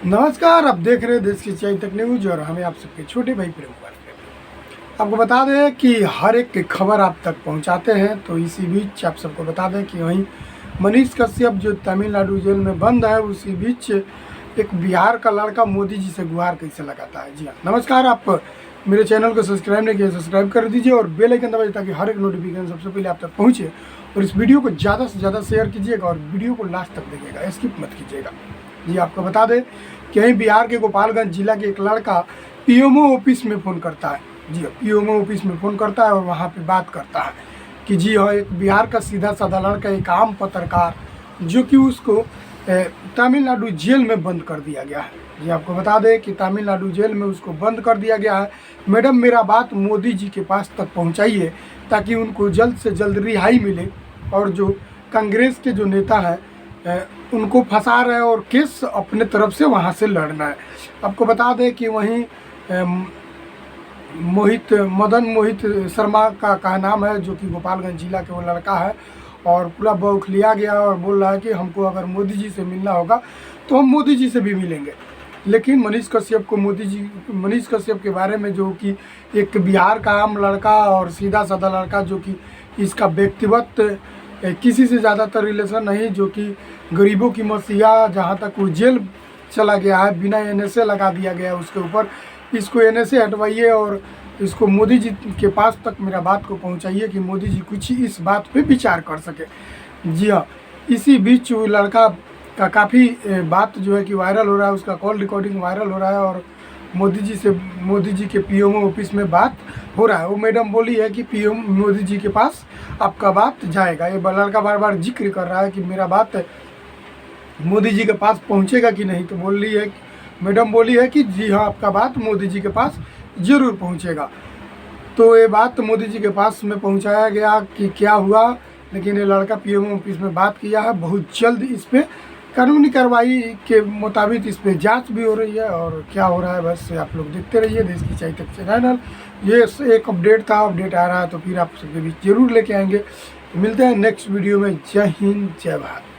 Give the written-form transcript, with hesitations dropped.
नमस्कार, आप देख रहे हैं देश की चाय तक न्यूज और हमें आप सबके छोटे भाई प्रेम कुमार। आपको बता दें कि हर एक की खबर आप तक पहुंचाते हैं, तो इसी बीच आप सबको बता दें कि वहीं मनीष कश्यप जो तमिलनाडु जेल में बंद है, उसी बीच एक बिहार का लड़का मोदी जी से गुहार कैसे लगाता है। जी हाँ, नमस्कार। आप मेरे चैनल को सब्सक्राइब नहीं किया, सब्सक्राइब कर दीजिए और बेल आइकन दबाइए ताकि हर एक नोटिफिकेशन सबसे पहले आप तक पहुँचे। और इस वीडियो को ज़्यादा से ज़्यादा शेयर कीजिएगा और वीडियो को लास्ट तक देखिएगा, स्किप मत कीजिएगा। जी आपको बता दें कि यहीं बिहार के गोपालगंज जिला के एक लड़का पीएमओ ऑफिस में फ़ोन करता है। जी पीएमओ ऑफिस में फ़ोन करता है और वहाँ पे बात करता है कि जी हाँ, एक बिहार का सीधा साधा लड़का, एक आम पत्रकार जो कि उसको तमिलनाडु जेल में बंद कर दिया गया है। जी आपको बता दें कि तमिलनाडु जेल में उसको बंद कर दिया गया है। मैडम, मेरा बात मोदी जी के पास तक पहुँचाइए ताकि उनको जल्द से जल्द रिहाई मिले। और जो कांग्रेस के जो नेता हैं उनको फंसा रहे हैं और केस अपने तरफ से वहाँ से लड़ना है। आपको बता दें कि वहीं मदन मोहित शर्मा का नाम है, जो कि गोपालगंज जिला के वो लड़का है और पूरा बौख लिया गया और बोल रहा है कि हमको अगर मोदी जी से मिलना होगा तो हम मोदी जी से भी मिलेंगे। लेकिन मनीष कश्यप के बारे में, जो कि एक बिहार का आम लड़का और सीधा साधा लड़का, जो कि इसका व्यक्तिगत किसी से ज़्यादातर रिलेशन नहीं, जो कि गरीबों की मसीहा, जहाँ तक वो जेल चला गया है, बिना एनएसए लगा दिया गया उसके ऊपर। इसको एनएसए हटवाइए और इसको मोदी जी के पास तक मेरा बात को पहुंचाइए कि मोदी जी कुछ इस बात पे विचार कर सके। जी हाँ, इसी बीच वो लड़का का काफ़ी बात जो है कि वायरल हो रहा है, उसका कॉल रिकॉर्डिंग वायरल हो रहा है और मोदी जी के पीएमओ ऑफिस में बात हो रहा है। वो मैडम बोली है कि पीएम मोदी जी के पास आपका बात जाएगा। ये लड़का बार बार जिक्र कर रहा है कि मेरा बात मोदी जी के पास पहुंचेगा कि नहीं, तो मैडम बोली है कि जी हाँ, आपका बात मोदी जी के पास ज़रूर पहुंचेगा। तो ये बात मोदी जी के पास में पहुंचाया गया कि क्या हुआ, लेकिन ये लड़का पीएमओ ऑफिस में बात किया है। बहुत जल्द इस पर कानूनी कार्रवाई के मुताबिक इस पर जांच भी हो रही है और क्या हो रहा है बस आप लोग देखते रहिए देश की चाय तक चैनल। ये एक अपडेट था, अपडेट आ रहा है तो फिर आप सबके बीच जरूर लेके आएंगे। तो मिलते हैं नेक्स्ट वीडियो में। जय हिंद, जय भारत।